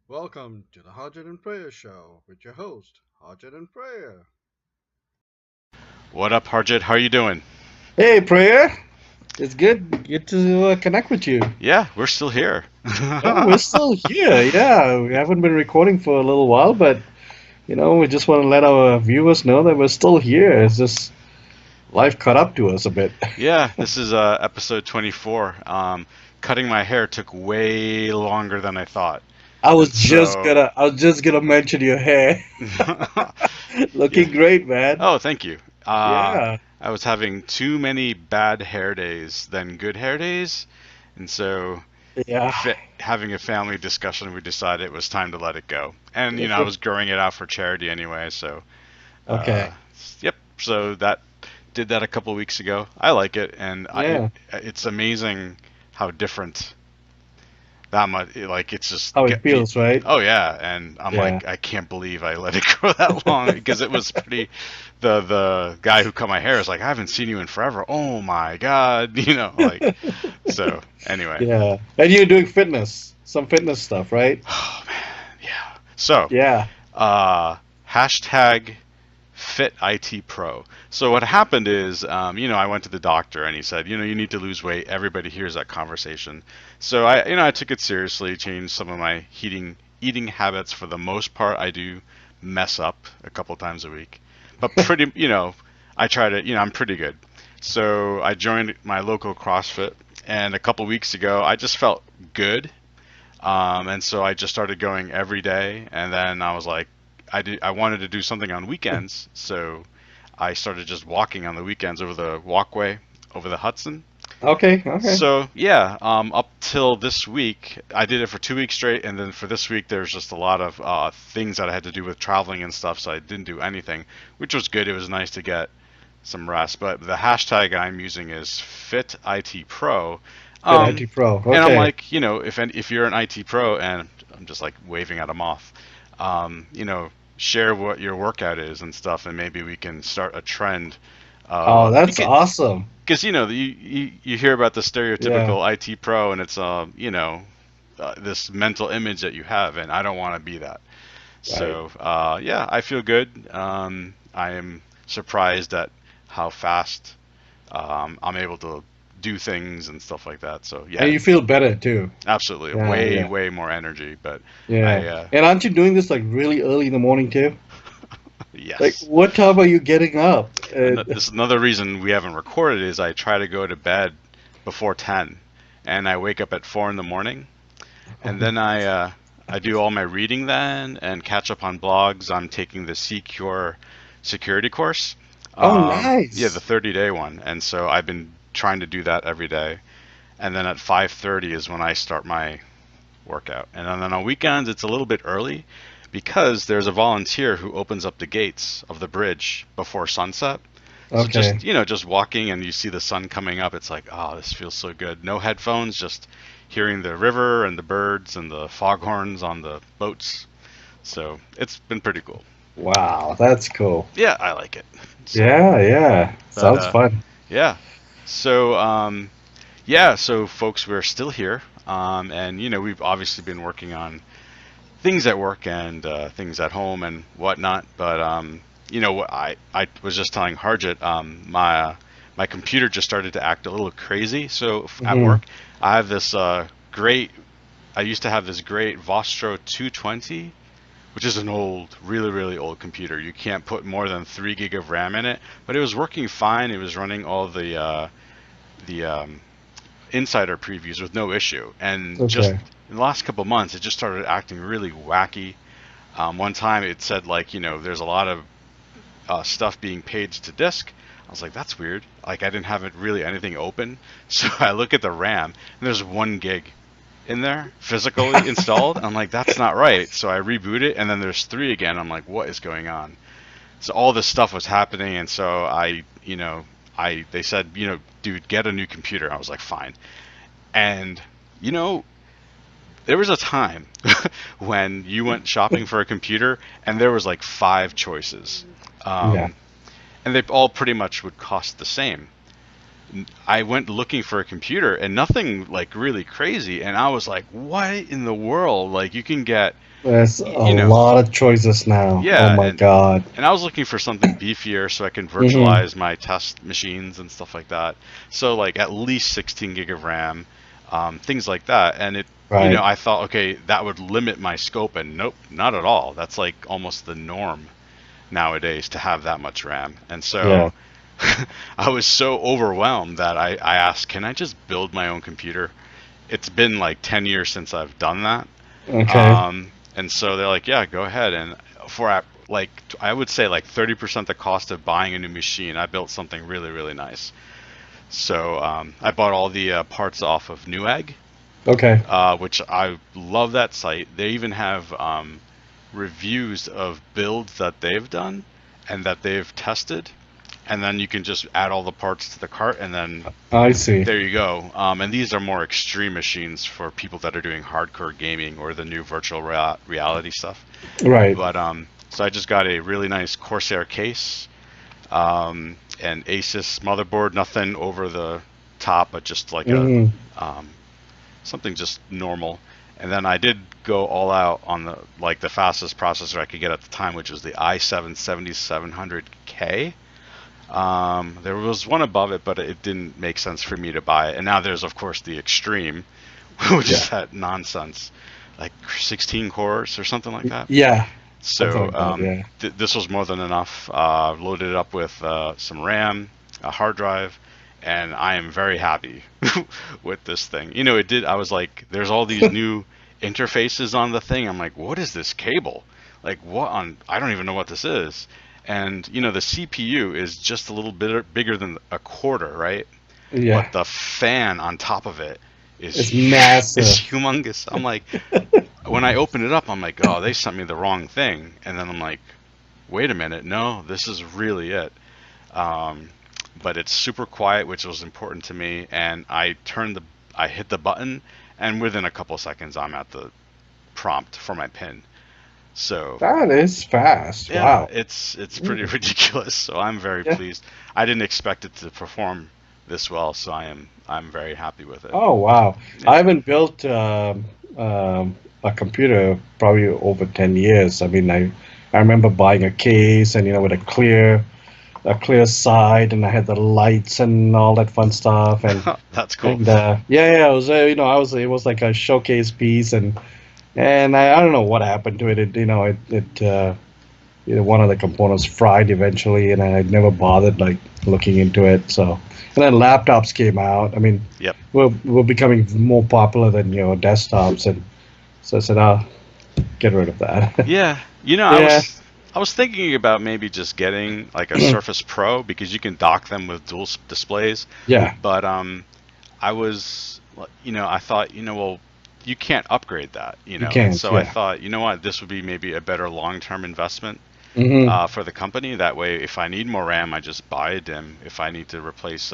Welcome to the Harjit Prayer show with your host, Harjit Prayer. What up, Harjit? How are you doing? Hey, Prayer. It's good to connect with you. Yeah, we're still here. Yeah, we're still here. Yeah, we haven't been recording for a little while, but we just want to let our viewers know that we're still here. It's just life caught up to us a bit. Yeah, this is episode 24. Cutting my hair took way longer than I thought. And so, I was just gonna mention your hair. yeah. Looking great, man. Oh, thank you. Yeah, I was having too many bad hair days than good hair days. And so, yeah. having a family discussion, we decided it was time to let it go. And, I If- was growing it out for charity anyway. So, Okay. uh, yep. So that did that a couple weeks ago. I like it, and Yeah. it's amazing how different that much. Like it's just How it feels, right? oh yeah, and I'm Yeah. like I can't believe I let it grow that long because it was pretty. The guy who cut my hair is like I haven't seen you in forever. Oh my god, like so. Anyway, Yeah. And you're doing some fitness stuff, right? oh man, yeah. So Yeah. uh, hashtag FitITPro. So what happened is, I went to the doctor and he said, you need to lose weight. Everybody hears that conversation. So I took it seriously, changed some of my eating habits. For the most part, I do mess up a couple times a week, but pretty, I try to, I'm pretty good. So I joined my local CrossFit, and a couple weeks ago, I just felt good, and so I just started going every day, and then I was like, I wanted to do something on weekends, so I started just walking on the weekends over the walkway over the Hudson. Okay. Okay. So yeah, up till this week, I did it for 2 weeks straight, and then for this week, there's just a lot of things that I had to do with traveling and stuff, so I didn't do anything, which was good. It was nice to get some rest. But the hashtag I'm using is FitITPro. Fit IT Pro. And I'm Okay. like, if you're an IT pro, and I'm just like waving at a moth, share what your workout is and stuff, and maybe we can start a trend. Oh, that's Because awesome. you hear about the Yeah. stereotypical IT pro, and it's this mental image that you have, and I don't want to be that. Right. So yeah, I feel good. I am surprised at how fast I'm able to do things and stuff like that. So And yeah, you feel better too. absolutely, Yeah, way yeah, way more energy. But I yeah. And aren't you doing this like really early in the morning too? Like, yes. what time are you getting up? This is another reason we haven't recorded is I try to go to bed before 10, and I wake up at 4 in the morning, and then I do all my reading then and catch up on blogs. I'm taking the Secure security course. Oh, Yeah, the nice. 30-day one, and so I've been trying to do that every day. And then at 5:30 is when I start my workout. And then on weekends it's a little bit early because there's a volunteer who opens up the gates of the bridge before sunset. So Okay. just walking and you see the sun coming up, it's like, oh, this feels so good. No headphones, just hearing the river and the birds and the foghorns on the boats. So it's been pretty cool. Wow, that's cool. Yeah, I like it. So, Yeah, yeah. but Sounds fun. yeah. So yeah, so folks, we're still here. And we've obviously been working on things at work and things at home and whatnot. But what I was just telling Harjit, my computer just started to act a little crazy. So at Hmm. work, I have this great. I used to have this great Vostro 220, which is an old, really really old computer. You can't put more than 3 gig of RAM in it, but it was working fine. It was running all the insider previews with no issue. And just Okay. in the last couple of months, it just started acting really wacky. One time it said like, there's a lot of stuff being paged to disk. I was like, that's weird. Like I didn't have it really anything open. So I look at the RAM and there's 1 gig in there physically installed. I'm like, that's not right. So I reboot it and then there's 3 again. I'm like, what is going on? So all this stuff was happening, and so they said, dude, get a new computer. I was like, fine. And you know, there was a time when you went shopping for a computer and there was like 5 choices, Yeah. um, and they all pretty much would cost the same. I went looking for a computer and nothing like really crazy, and I was like, what in the world? Like you can get, There's a you know, lot of choices now. Oh yeah, my God. and I was looking for something beefier so I can Hmm. virtualize my test machines and stuff like that. So like at least 16 gig of RAM, things like that. And Right. I thought, okay, that would limit my scope, and nope, not at all. That's like almost the norm nowadays to have that much RAM. And Yeah. so I was so overwhelmed that I asked, can I just build my own computer? It's been like 10 years since I've done that. Okay. And so they're like, yeah, go ahead. And like, I would say like 30% the cost of buying a new machine, I built something really, really nice. So I bought all the parts off of Newegg, Okay. which I love that site. They even have reviews of builds that they've done and that they've tested. And then you can just add all the parts to the cart, and then I see. there you go. And these are more extreme machines for people that are doing hardcore gaming or the new virtual reality stuff. Right. But so I just got a really nice Corsair case, and Asus motherboard, nothing over the top, but just like a Hmm. um, something just normal. And then I did go all out on the fastest processor I could get at the time, which was the i7-7700K. There was one above it, but it didn't make sense for me to buy it. And now there's of course the Extreme, which Yeah. is that nonsense, like 16 cores or something like that. Yeah. Something So like that. Yeah. this was more than enough. Loaded it up with some RAM, a hard drive, and I am very happy with this thing. It did. I was like, there's all these new interfaces on the thing. I'm like, what is this cable? Like, what on? I don't even know what this is. And the CPU is just a little bit bigger than a quarter, right? Yeah. But the fan on top of it is It's is massive. humongous. I'm like, when I open it up, I'm like, oh, they sent me the wrong thing. And then I'm like, wait a minute, no, this is really it. Um, but it's super quiet, which was important to me. And I hit the button, and within a couple seconds, I'm at the prompt for my pin. So That is fast. yeah, Wow. it's pretty Mm. ridiculous. So I'm very Yeah. pleased. I didn't expect it to perform this well, so I'm very happy with it. Oh wow. I Yeah. haven't built a computer probably over 10 years. I mean, I remember buying a case and with a clear side, and I had the lights and all that fun stuff, and That's cool. and yeah, it was it was like a showcase piece, and I don't know what happened to it. One of the components fried eventually, and I never bothered like looking into it. So, and then laptops came out. I mean, Yep. we're becoming more popular than desktops, and so I said, I'll get rid of that. Yeah. Yeah, I was thinking about maybe just getting like a Surface Pro because you can dock them with dual displays. yeah, But I was, I thought, well, you can't upgrade that, you and can't. so I Yeah. thought, you know what, this would be maybe a better long-term investment Hmm. for the company. That way, if I need more RAM, I just buy a DIMM. If I need to replace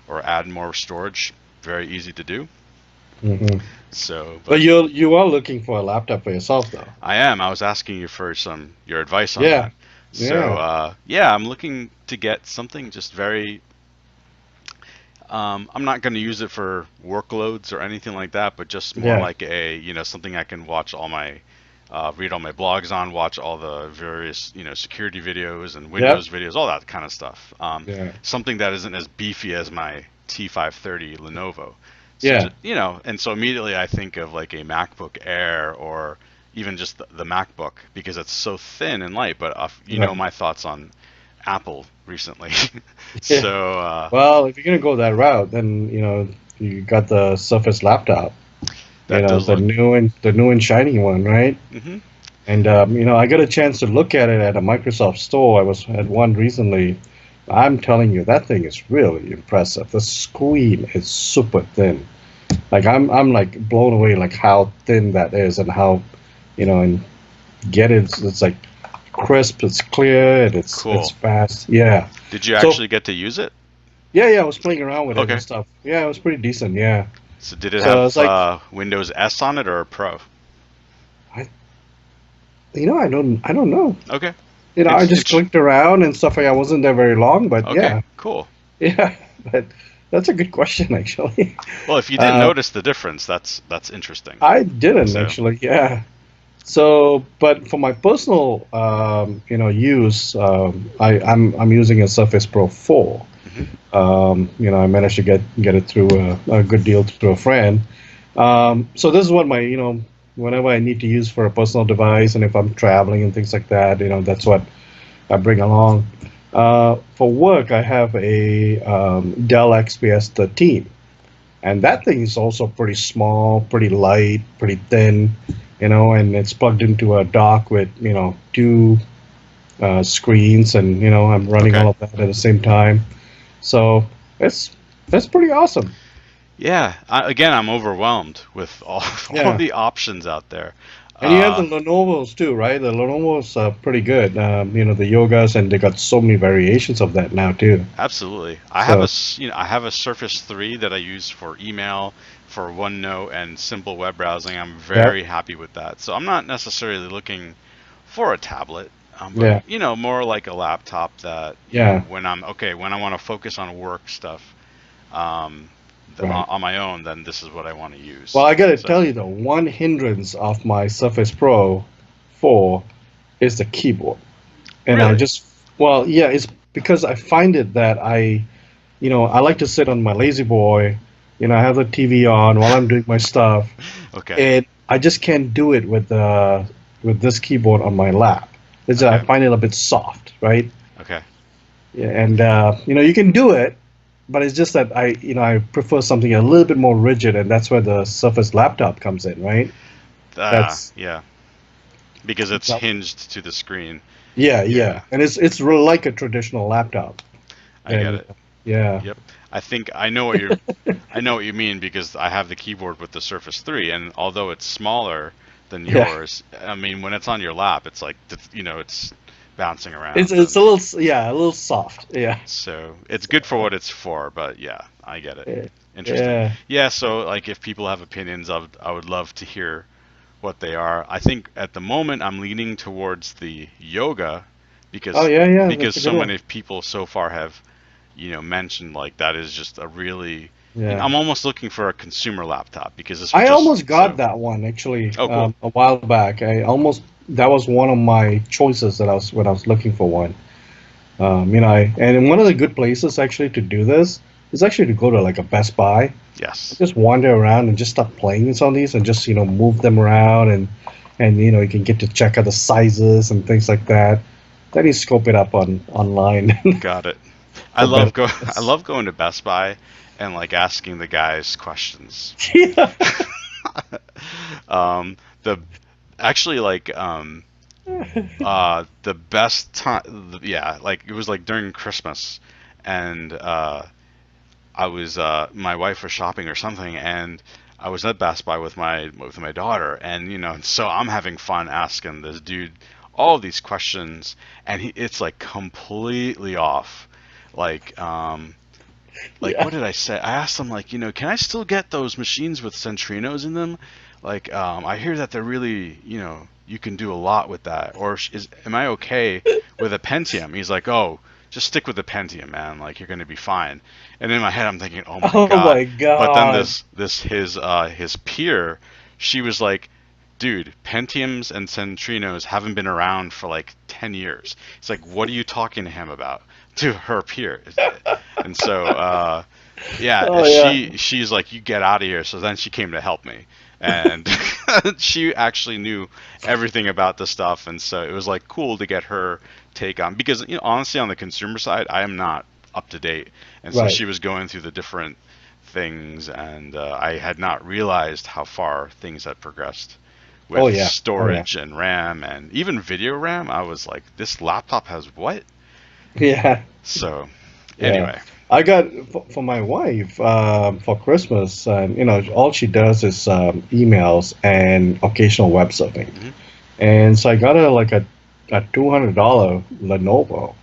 or add more storage, very easy to do. Hmm. So, But but you are looking for a laptop for yourself, though. I am. I was asking you for your advice on Yeah, that. So, yeah, yeah, I'm looking to get something just very. I'm not going to use it for workloads or anything like that, but just more yeah, like something I can watch read all my blogs on, watch all the various, security videos and yep, Windows videos, all that kind of stuff. yeah, Something that isn't as beefy as my T530 Lenovo. So, yeah, and so immediately I think of like a MacBook Air or even just the MacBook because it's so thin and light. But right, my thoughts on Apple recently. yeah. So Well, if you're gonna go that route, then you got the Surface laptop. that does The look. new and shiny one, right? Hmm. And I got a chance to look at it at a Microsoft store. I was at one recently. I'm telling you, that thing is really impressive. The screen is super thin. Like I'm like blown away, like how thin that is, and how, and get it. It's like crisp, it's clear, and it's Cool. fast. Yeah. Did you So actually get to use it? yeah, I was playing around with it and Okay. stuff. Yeah, it was pretty decent. Yeah. So did it So it's have like, Windows S on it or Pro? I, I don't know. Okay. I It's just it's clicked around and stuff. Like I wasn't there very long, but okay. yeah, Cool. yeah. But That's a good question, actually. Well, if you didn't Uh, notice the difference, that's interesting. I didn't So, actually. Yeah. So, but for my personal, use, I'm using a Surface Pro 4. mhm. I managed to get it through a good deal through a friend. So this is what my, whenever I need to use for a personal device, and if I'm traveling and things like that, that's what I bring along. For work, I have a Dell XPS 13, and that thing is also pretty small, pretty light, pretty thin, and it's plugged into a dock with, two screens, and I'm running Okay. all of that at the same time. So it's that's pretty awesome. Yeah. Again, I'm overwhelmed with all all Yeah. the options out there. And you have the Uh, Lenovo's too, right? The Lenovo's are pretty good. The Yogas, and they got so many variations of that now too. Absolutely. So I have a Surface 3 that I use for email, for OneNote, and simple web browsing. I'm yeah, very happy with that. So I'm not necessarily looking for a tablet, but yeah, more like a laptop that, yeah, when I want to focus on work stuff, um, right. on my own, then this is what I want to Well, use. I gotta So, tell you, the one hindrance of my Surface Pro 4 is the keyboard. And I really? just, well, yeah, it's because I find it that I like to sit on my lazy boy, I have the TV on while I'm doing my stuff, Okay. and I just can't do it with this keyboard on my lap. I Okay. find it a bit soft, right? Okay. Yeah, and you can do it, but it's just that I prefer something a little bit more rigid, and that's where the Surface laptop comes in, right? That's Yeah. Because it's that- hinged to the screen. yeah, yeah, Yeah. and it's really like a traditional laptop. I get And it. yeah, Yep. I think I know what you mean because I have the keyboard with the Surface 3, and although it's smaller than yeah. yours, I mean when it's on your lap, it's like it's bouncing It's around, it's and a little soft. Yeah. so it's good for what it's for. But yeah, I get it. Yeah. Interesting. Yeah. Yeah. So like, if people have opinions, I would love to hear what they are. I think at the moment I'm leaning towards the yoga Oh because yeah, yeah, that's a good so one. many people so far have mentioned like that is just a really Yeah. I'm almost looking for a consumer laptop because this would I just almost got so that one actually oh cool. a while back. I almost that was one of my choices that I was when I was looking for one. And one of the good places actually to do this is actually to go to like a Best Buy. Yes. Just wander around and just start playing with some of these and just move them around, and you can get to check out the sizes and things like that. Then you scope it up online Got it. for better I deals. love going to Best Buy and like asking the guys questions. Yeah. The actually like the best time, yeah, like it was like during Christmas, and I was my wife was shopping or something, and I was at Best Buy with my daughter, and so I'm having fun asking this dude all these questions, and it's like completely off, like Yeah. what did I say? I asked him like, can I still get those machines with centrinos in them? Like, I hear that they're really, you can do a lot with that. Or am I okay with a Pentium? He's like, oh, just stick with the Pentium, man. Like, you're gonna be fine. And in my head, I'm thinking, oh my Oh God. my But then God. his peer, she was like, dude, Pentiums and Centrinos haven't been around for like 10 years. It's like, what are you talking to him about? To her peer. And so, yeah, Oh yeah. she's like, you get out of here. So then she came to help me, and she actually knew everything about the stuff, and so it was like cool to get her take on because honestly, on the consumer side, I am not up to date, and so Right. she was going through the different things, and I had not realized how far things had progressed Oh with yeah. Oh yeah. storage and RAM and even video RAM. I was like, this laptop has what? Yeah. So Yeah. anyway. I got for my wife for Christmas, all she does is emails and occasional web surfing. Hmm. And so I got her like a $200 Lenovo,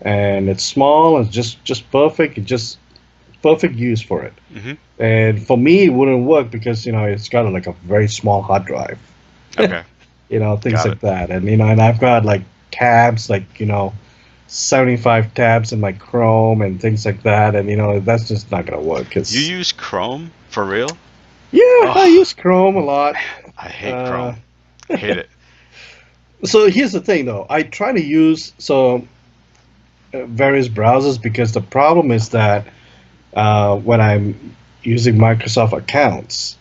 and it's small. It's just perfect. Just perfect use for it. Hmm. And for me, it wouldn't work because it's got like a very small hard drive. Okay. Things Got it. like that. And and I've got like tabs, like 75 tabs in my Chrome and things like that, and that's just not gonna work. You 'Cause use Chrome for real? yeah, I Oh, use Chrome a lot. I hate Uh, Chrome. Hate it. so here's the thing, though. I try to use various browsers because the problem is that when I'm using Microsoft accounts,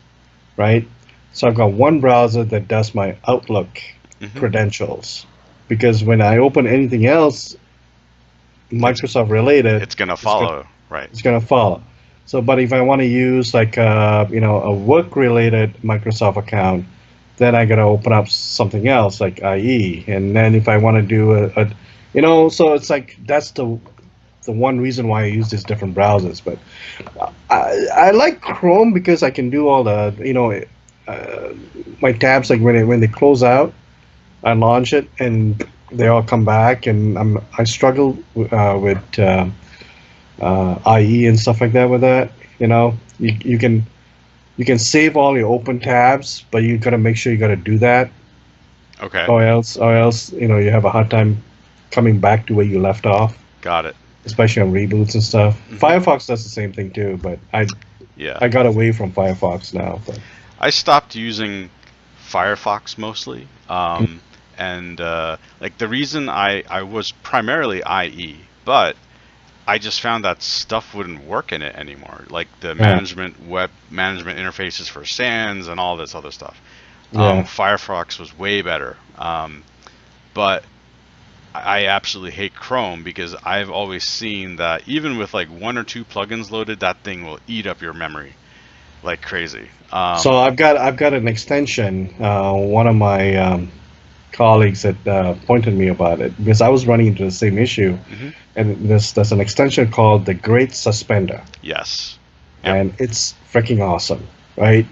right? So I've got one browser that does my Outlook Hmm. credentials because when I open anything else It's Microsoft related, it's gonna it's gonna follow, right? it's gonna follow. So, but if I want to use like a work related Microsoft account, then I gotta open up something else like IE, and then if I want to do so it's like that's the one reason why I use these different browsers. But I like Chrome because I can do all the uh, my tabs like when they close out, I launch it and they all come back, and I struggle with IE and stuff like that with that. You can save all your open tabs, but you gotta make sure you gotta do that, Okay, or else you have a hard time coming back to where you left off, got it. especially on reboots and stuff. Hmm. Firefox does the same thing too, but I Yeah. I got away from Firefox now. But I stopped using Firefox mostly. And like the reason I was primarily IE, but I just found that stuff wouldn't work in it anymore. Like the yeah, web management interfaces for SANs and all this other stuff. yeah. Firefox was way better. But I absolutely hate Chrome because I've always seen that even with like one or two plugins loaded, that thing will eat up your memory like crazy. So I've got an extension. One of my colleagues had pointed me about it because I was running into the same issue, Hmm. and there's an extension called the Great Suspender, Yes. Yep. and it's freaking awesome, right?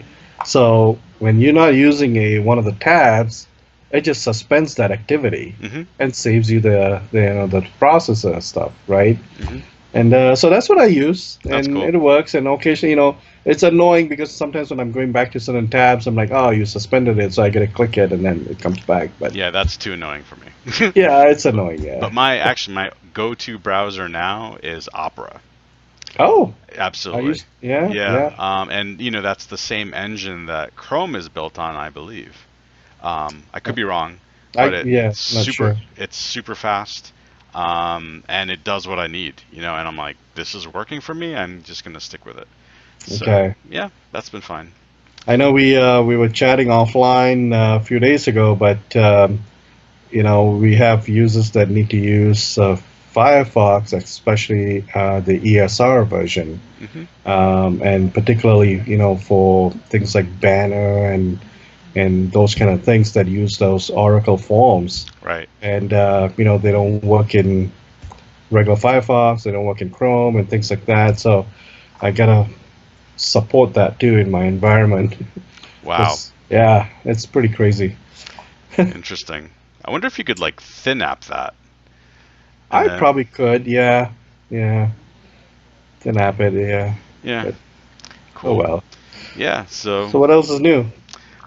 So when you're not using one of the tabs, it just suspends that activity Hmm. and saves you the processor stuff, right? Hmm. And so that's what I use, That's and cool. it works. And occasionally, it's annoying because sometimes when I'm going back to certain tabs, I'm like, oh, you suspended it, so I gotta click it, and then it comes back. But Yeah, that's too annoying for me. yeah, it's But, annoying. but Yeah. my go-to browser now is Opera. Oh, I Absolutely. used. Yeah, Yeah. yeah, And that's the same engine that Chrome is built on, I believe. I could be wrong, but yeah, not sure. it's super fast. And it does what I need, and I'm like, this is working for me. I'm just gonna stick with it. So Okay. yeah, that's been fine. I know we were chatting offline a few days ago, but we have users that need to use Firefox, especially the ESR version, Hmm. and particularly for things like Banner and those kind of things that use those Oracle forms, Right. and they don't work in regular Firefox, they don't work in Chrome and things like that. So I gotta support that too in my environment. Wow. Yeah, it's pretty crazy. Interesting. I wonder if you could like thin app that and I then probably could, yeah, yeah, then app it, yeah. yeah, But oh cool. well. Yeah, so So what else is new?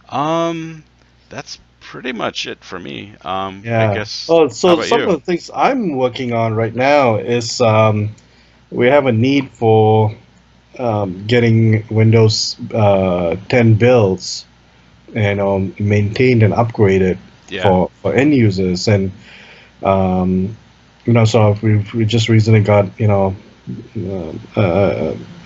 um that's pretty much it for me. I Yeah. guess Oh, how so about some of you? the things I'm working on right now is we have a need for getting Windows 10 builds, maintained and upgraded Yeah. for end users, and um, so we just recently got a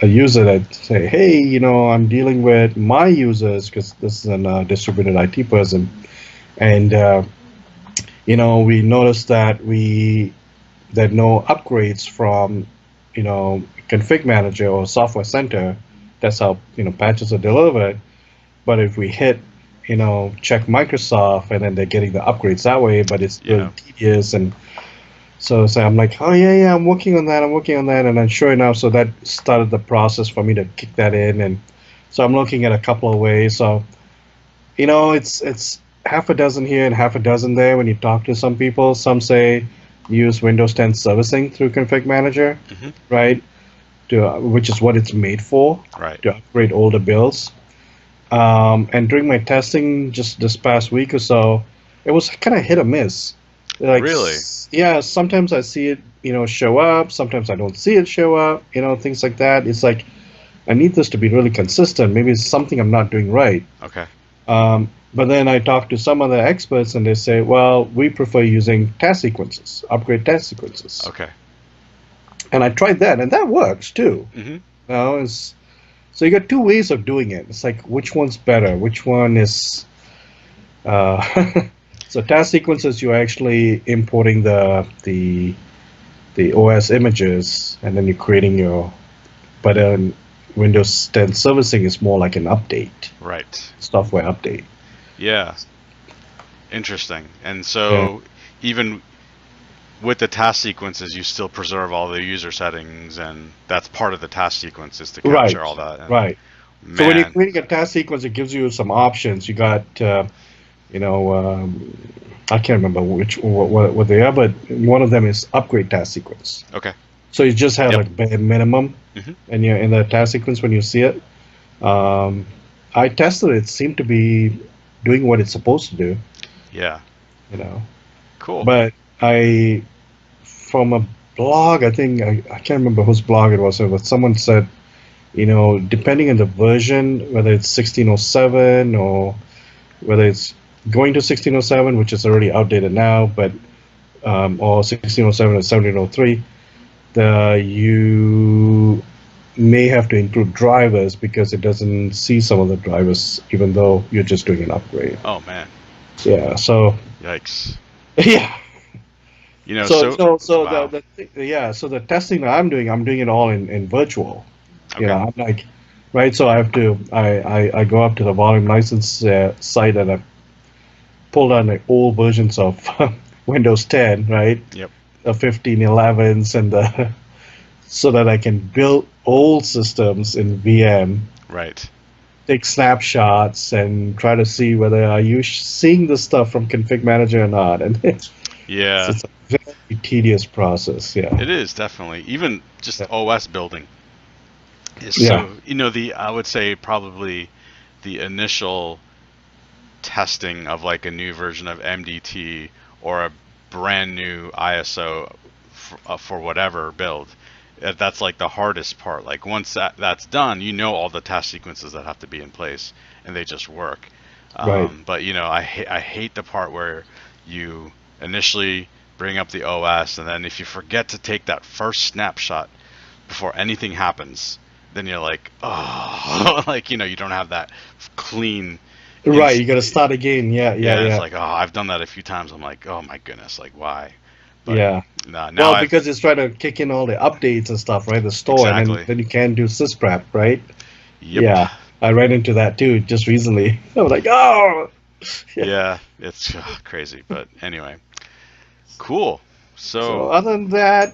user that say, hey, I'm dealing with my users because this is a distributed IT person, and we noticed that no upgrades from config manager or software center. That's how patches are delivered. But if we hit check Microsoft, and then they're getting the upgrades that way, but it's really Yeah. tedious. And so I'm like, oh yeah, yeah, I'm working on that, and then sure enough, so that started the process for me to kick that in. And so I'm looking at a couple of ways. So it's half a dozen here and half a dozen there. When you talk to some people, some say use Windows 10 servicing through config manager, Hmm. right, which is what it's made for, Right. to upgrade older builds. And during my testing just this past week or so, it was kind of hit or miss. Like, Really? yeah, sometimes I see it, show up. Sometimes I don't see it show up. Things like that. It's like I need this to be really consistent. Maybe it's something I'm not doing right. Okay. But then I talk to some other experts, and they say, well, we prefer using task sequences, upgrade task sequences. Okay. And I tried that, and that works too. Mm-hmm. So you got two ways of doing it. It's like which one's better? Which one is? So task sequences, you're actually importing the OS images, and then you're creating your. But Windows 10 servicing is more like an update, Right. software update. Yeah. Interesting. And so even with the task sequences, you still preserve all the user settings, and that's part of the task sequence is to capture Right, all that. And right. So when you're man, creating a task sequence, it gives you some options. You got, I can't remember what they are, but one of them is upgrade task sequence. okay. So you just have Yep. like bare minimum, Mhm. and you're in the task sequence when you see it. I tested it; it seemed to be doing what it's supposed to do, Yeah. you know. Cool. But from a blog, I think I can't remember whose blog it was, but someone said, depending on the version, whether it's 1607 or whether it's going to 1607, which is already outdated now, but or 1607 or 1703, you may have to include drivers because it doesn't see some of the drivers, even though you're just doing an upgrade. Oh man. Yeah. So Yikes. yeah. You know, So wow. so the testing that I'm doing it all in virtual. Okay. I'm like, right. So I go up to the volume license site, and I pull down the old versions of Windows 10, right? Yep. The 1511s and the so that I can build old systems in VM, Right. take snapshots, and try to see whether are you seeing the stuff from Config Manager or not. And Yeah. it's a very tedious process. Yeah. It is definitely. Even just Yeah. OS building is Yeah. so, I would say probably the initial testing of like a new version of MDT or a brand new ISO for whatever build. That's like the hardest part. Like once that's done, all the task sequences that have to be in place, and they just work. Right. But I hate the part where you initially bring up the OS, and then if you forget to take that first snapshot before anything happens, then you're like, oh, like you don't have that clean. Right. You got to start again. Yeah. Yeah, Yeah. it's Yeah. like, oh, I've done that a few times. I'm like, oh my goodness, like why? But Yeah. no, now Well, I've because it's trying to kick in all the updates and stuff, right? The store, and exactly. then you can do sysprep, right? Yep. Yeah, I ran into that too just recently. I was like, oh, Yeah, it's crazy. But anyway, cool. So So, other than that,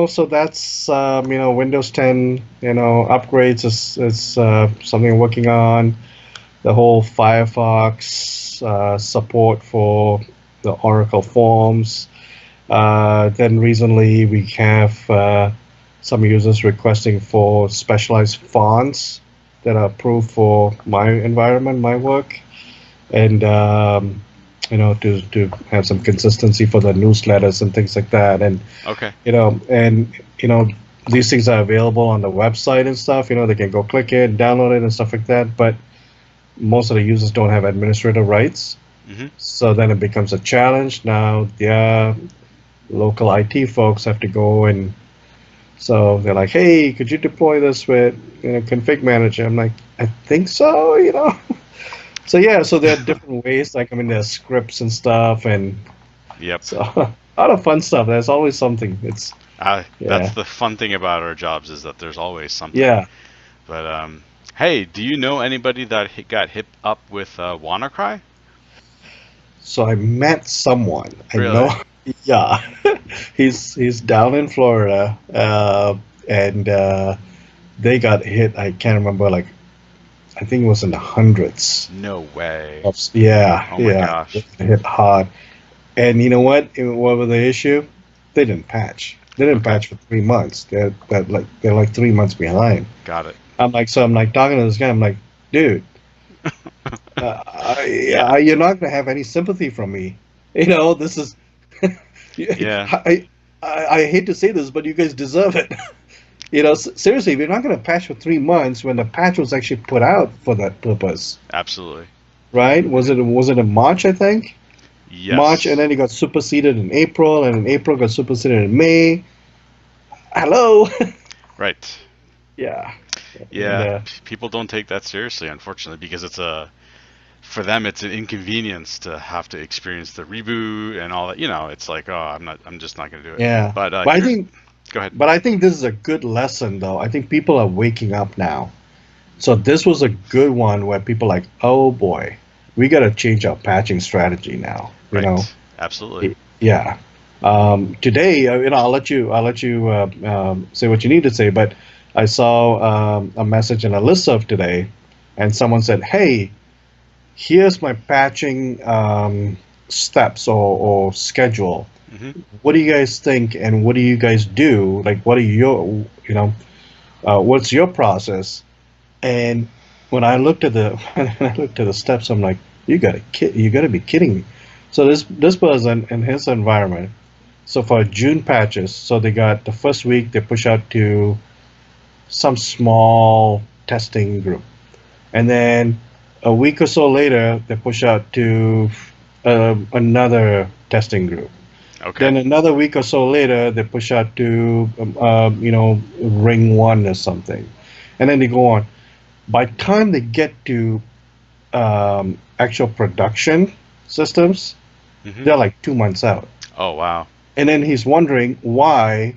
so that's Windows 10, upgrades is something I'm working on. The whole Firefox support for the Oracle forms. Then recently we have some users requesting for specialized fonts that are approved for my environment, my work, and to have some consistency for the newsletters and things like that. And okay. these things are available on the website and stuff. They can go click it, download it, and stuff like that. But most of the users don't have administrative rights, Hmm. so then it becomes a challenge. Now their local IT folks have to go, and so they're like, "Hey, could you deploy this with Config Manager?" I'm like, "I think so." So yeah, so there are different ways. Like there's scripts and stuff, and Yep. so a lot of fun stuff. There's always something. It's That's yeah, the fun thing about our jobs is that there's always something. yeah. But hey, do you know anybody that got hit up with WannaCry? So I met someone. I Really? know. Yeah, he's down in Florida, and they got hit. I can't remember. Like I think it was in the hundreds. No way. Yeah, Oh my yeah, gosh. they hit hard. And you know what? What was the issue? They didn't patch. They didn't Okay. patch for 3 months. They're like 3 months behind. Got it. I'm like talking to this guy. I'm like, dude, Yeah. you're not gonna have any sympathy from me. This is Yeah. I hate to say this, but you guys deserve it. Seriously, we're not going to patch for 3 months when the patch was actually put out for that purpose, Absolutely. right? Was it in March? I think March, and Yes. then it got superseded in April, and in April got superseded in May. Hello. Right. Yeah, and Yeah. People don't take that seriously, unfortunately, because for them it's an inconvenience to have to experience the reboot and all that. It's like, oh, I'm just not going to do it. yeah. But But I here's, think, go ahead. but I think this is a good lesson, though. I think people are waking up now. So this was a good one where people are like, oh boy, we got to change our patching strategy now. Right. Absolutely. Yeah. Today, I'll let you say what you need to say. But I saw a message in a listserv today, and someone said, "Hey, here's my patching steps or schedule. Hmm. What do you guys think, and what do you guys do? Like, what are what's your process?" And when I looked at the when I looked at the steps, I'm like, you gotta be kidding me. So this person in his environment, so for June patches, so they got the first week they push out to some small testing group, and then a week or so later they push out to another testing group. Okay. Then another week or so later they push out to ring one or something, and then they go on. By the time they get to actual production systems, Hmm. they're like 2 months out. Oh, wow. And then he's wondering why,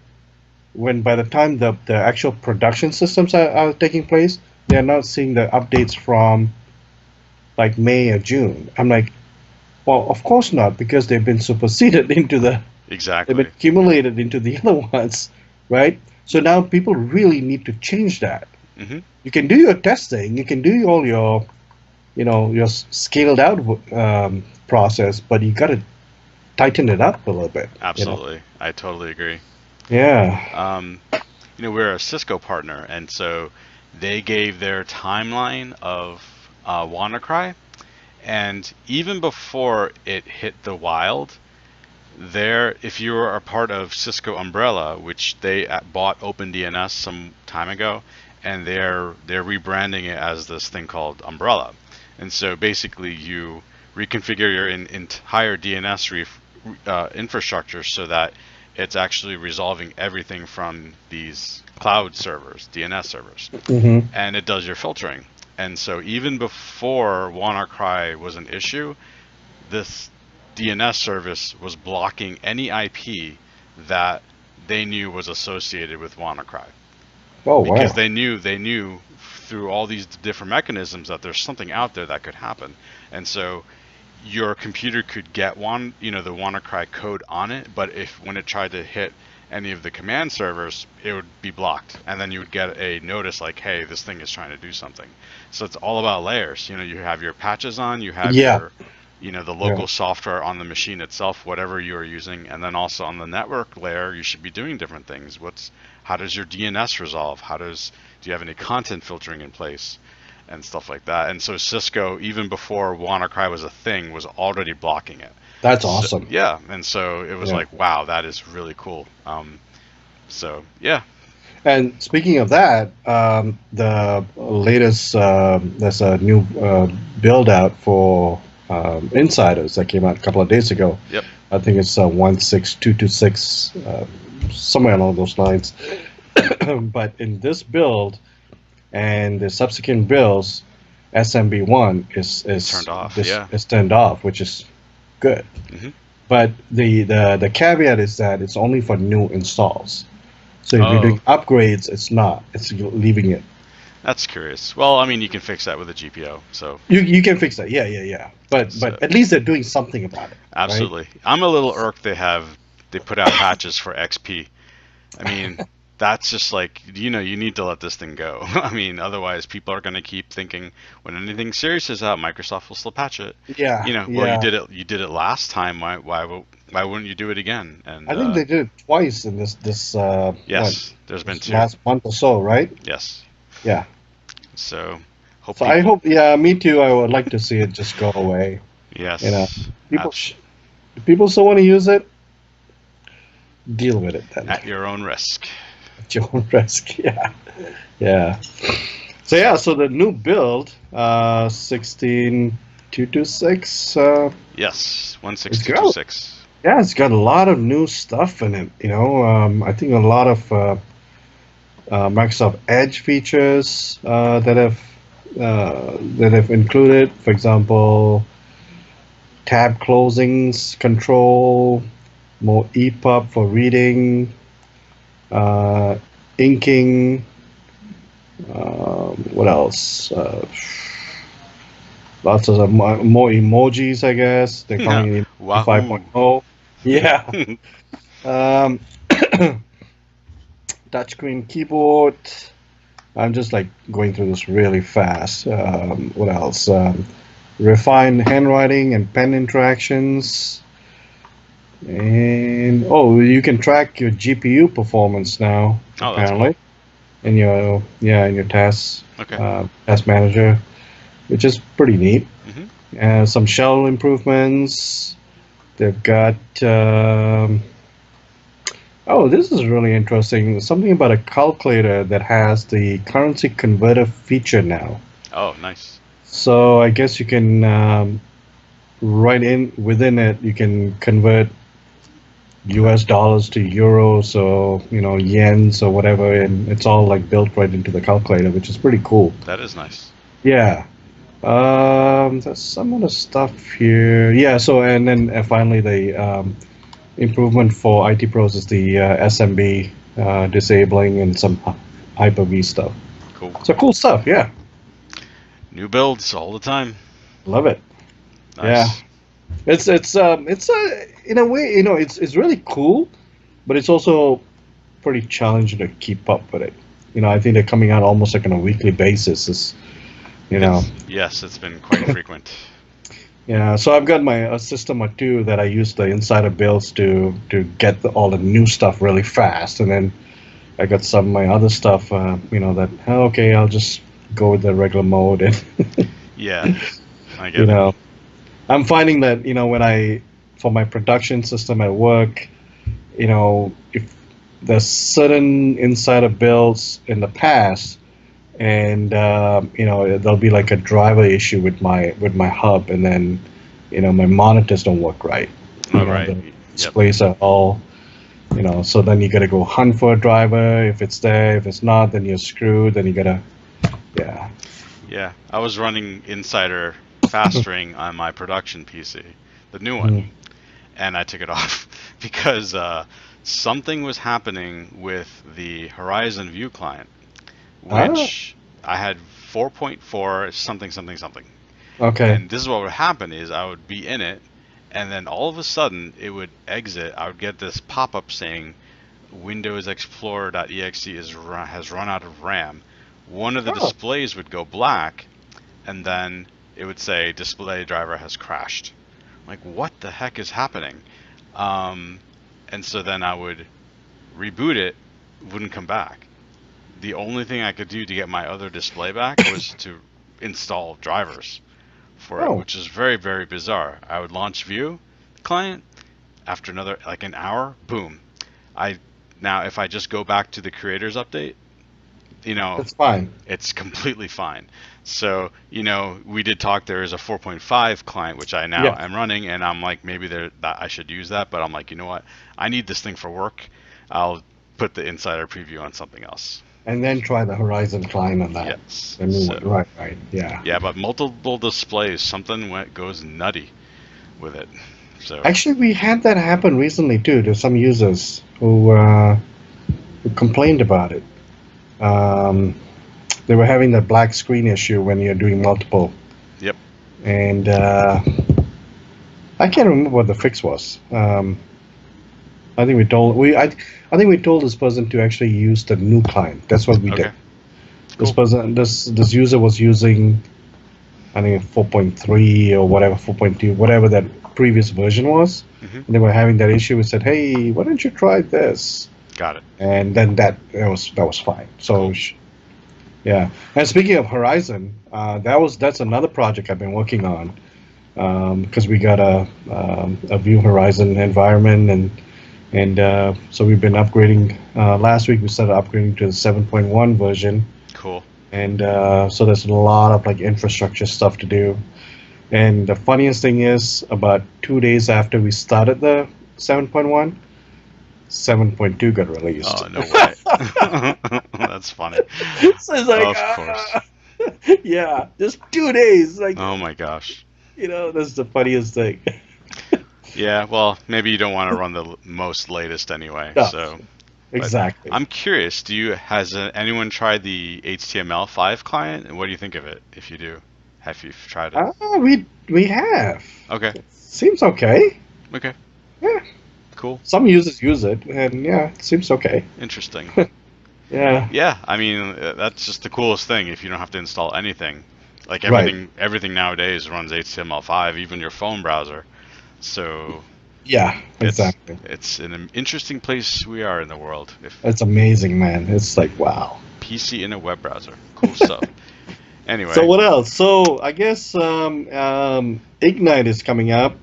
when by the time the actual production systems are taking place, they're not seeing the updates from like May or June. I'm like, well, of course not, because they've been superseded they've been Exactly. accumulated into the other ones, right? So now people really need to change that. Hmm. You can do your testing, you can do all your scaled out process, but you got to tighten it up a little bit. Absolutely. I totally agree. Yeah. Um, we're a Cisco partner, and so they gave their timeline of WannaCry, and even before it hit the wild, if you were a part of Cisco Umbrella, which they bought OpenDNS some time ago, and they're rebranding it as this thing called Umbrella, and so basically you reconfigure your entire DNS infrastructure so that it's actually resolving everything from these cloud servers, DNS servers, Hmm. and it does your filtering. And so even before WannaCry was an issue, this DNS service was blocking any IP that they knew was associated with WannaCry, Oh because wow. they knew through all these different mechanisms that there's something out there that could happen. And so your computer could get the WannaCry code on it, but if when it tried to hit any of the command servers, it would be blocked, and then you would get a notice like, "Hey, this thing is trying to do something." So it's all about layers. You have your patches on, you have Yeah. the Yeah. local software on the machine itself, whatever you are using, and then also on the network layer, you should be doing different things. How does your DNS resolve? Do you have any content filtering in place? And stuff like that. And so Cisco, even before WannaCry was a thing, was already blocking it. That's So, awesome. yeah, and so it was Yeah. like, wow, that is really cool. So yeah. And speaking of that, the latest there's a new build out for insiders that came out a couple of days ago. Yep. I think it's 16226, somewhere along those lines. But in this build and the subsequent builds, SMB1 Turned off. Yeah. is turned off, which is good. Hmm. But the caveat is that it's only for new installs. So if you're Oh, doing upgrades, it's not. It's leaving it. that's curious. Well, I mean, you can fix that with a GPO. So, You can fix that. Yeah. so But at least they're doing something about it, right? absolutely. I'm a little irked they put out patches for XP. I mean, that's just like, you need to let this thing go. I mean, otherwise people are going to keep thinking when anything serious is out, Microsoft will still patch it. Yeah, Well, yeah. you did it last time. Why wouldn't you do it again? And I think they did it twice in this yes, there's been this two. last month or so, right? Yes. Yeah. So hope So I people. hope. Yeah, me too. I would like to see it just go away. You know, Yes. people people still want to use it. deal with it then. At your own risk. At your own risk. Yeah. Yeah. So yeah, so the new build, 16226, Yes, it's got 16226. yeah, it's got a lot of new stuff in it. I think a lot of Microsoft Edge features that have included, for example, tab closings control, more EPUB for reading, inking. What else? Lots of more emojis, I guess. They're calling it Wahoo. 5.0. Yeah. Um, touchscreen keyboard. I'm just like going through this really fast. What else? Refined handwriting and pen interactions. And you can track your GPU performance now. Oh, that's apparently, in your task Okay. task manager, which is pretty neat. hmm Some shell improvements. They've got. This is really interesting. Something about a calculator that has the currency converter feature now. Oh, nice. So I guess you can right in within it, you can convert US dollars to euros or yens or whatever, and it's all like built right into the calculator, which is pretty cool. That is nice. Yeah. There's some other stuff here. Yeah. So and then finally the improvement for IT pros is the SMB disabling and some Hyper-V stuff. Cool. So cool stuff. Yeah. New builds all the time. Love it. Nice. It's in a way, it's really cool, but it's also pretty challenging to keep up with it. I think they're coming out almost like on a weekly basis. Yes, it's been quite frequent. Yeah, so I've got a system or two that I use the insider builds to get all the new stuff really fast, and then I got some of my other stuff, that I'll just go with the regular mode, and Yeah, I get it. I'm finding that for my production system at work, if there's certain insider builds in the past, and there'll be like a driver issue with my hub, and then my monitors don't work right. Right. The displays are all so then you got to go hunt for a driver. If it's there, if it's not, then you're screwed. Then you gotta Yeah, I was running Insider fast ring on my production PC, the new one, and I took it off because something was happening with the Horizon View client, which I had 4.4 something something something. Okay. And this is what would happen is I would be in it, and then all of a sudden it would exit. I would get this pop-up saying Windows Explorer.exe has run out of RAM. One of the displays would go black, and then it would say display driver has crashed. I'm like, what the heck is happening? And so then I would reboot it, wouldn't come back. The only thing I could do to get my other display back was to install drivers for it, which is very, very bizarre. I would launch View client, after another like an hour, boom. Now if I just go back to the creators update, It's fine. It's completely fine. So, we did talk, there is a 4.5 client, which I now am running, and I'm like, maybe I should use that, but I'm like, you know what? I need this thing for work. I'll put the insider preview on something else. And then try the Horizon client on that. Yes. Right, yeah. Yeah, but multiple displays, something goes nutty with it. So Actually, we had that happen recently too. There's some users who complained about it. They were having the black screen issue when you're doing multiple. Yep. And I can't remember what the fix was. I think we told this person to actually use the new client. That's what we did. Cool. This user was using, I think 4.3 or whatever, 4.2, whatever that previous version was. Mm-hmm. And they were having that issue. We said, hey, why don't you try this? Got it. And then that was fine. So, yeah. And speaking of Horizon, that's another project I've been working on, because we got a View Horizon environment, and And so we've been upgrading. Last week we started upgrading to the 7.1 version, Cool. and so there's a lot of like infrastructure stuff to do. And the funniest thing is, about 2 days after we started the 7.1, 7.2 got released. Oh, no way. That's funny. So it's like, Of course. yeah, just 2 days. Like, Oh my gosh. that's the funniest thing. Yeah, well, maybe you don't want to run the most latest anyway. Yeah, So, but exactly. I'm curious, has anyone tried the HTML5 client? And what do you think of it if you do? Have you tried it? We have. Okay. Seems okay. Okay. Yeah. Cool. Some users use it, and yeah, it seems okay. Interesting. Yeah. Yeah, I mean, that's just the coolest thing if you don't have to install anything. Like Right. everything nowadays runs HTML5, even your phone browser. So Yeah. it's Exactly. it's an interesting place we are in the world. If It's amazing, man. It's like wow. PC in a web browser, cool stuff. So Anyway, what else? So I guess Ignite is coming up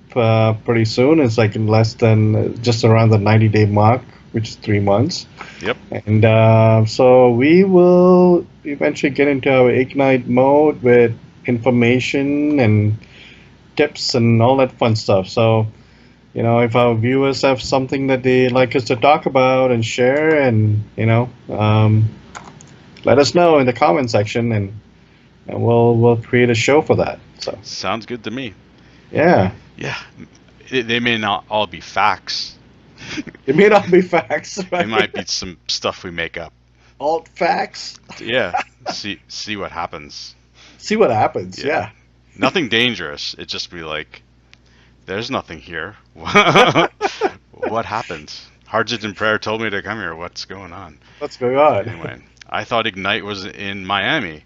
pretty soon. It's like in less than just around the 90-day mark, which is 3 months. yep. And so we will eventually get into our Ignite mode with information and tips and all that fun stuff. So, if our viewers have something that they like us to talk about and share, and, let us know in the comment section, and we'll create a show for that. So, Sounds good to me. yeah. Yeah, they may not all be facts. It may not be facts, It might right? be some stuff we make up. Alt facts. Yeah, see what happens. See what happens. Yeah, Yeah. nothing dangerous. It just be like, there's nothing here. What happened? Harjit Prayer told me to come here. What's going on? What's going on? Anyway, I thought Ignite was in Miami.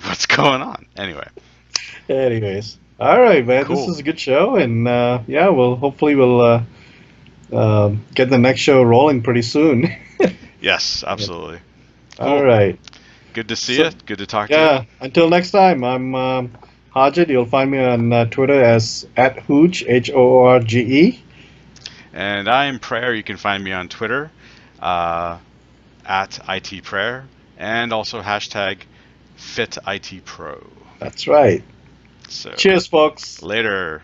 What's going on? Anyway, Anyways, all right, man. This cool. is a good show, and yeah, we'll hopefully get the next show rolling pretty soon. Yes, absolutely. All Cool. right. Good to see you. So Good to talk to you. yeah, until next time, I'm Harjit. You'll find me on Twitter as @Hoorge Hoorge. And I am Prayer. You can find me on Twitter uh, at FitITPro and also hashtag FitITPro. That's right. So Cheers, folks. later.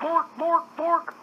Bork, bork, bork.